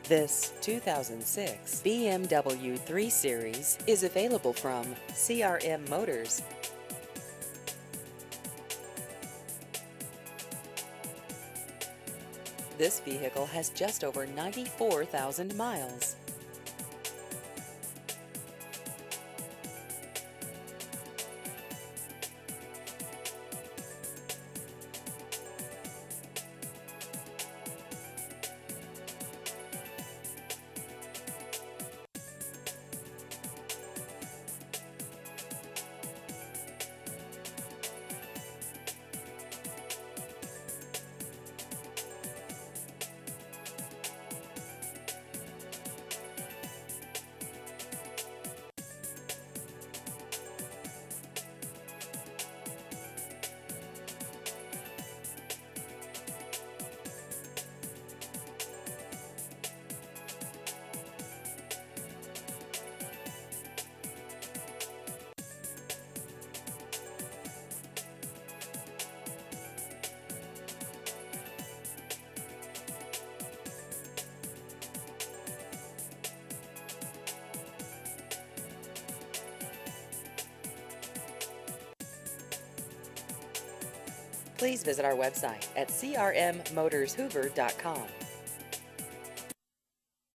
This 2006 BMW 3 Series is available from CRM Motors. This vehicle has just over 94,000 miles. Please visit our website at crmmotorshoover.com.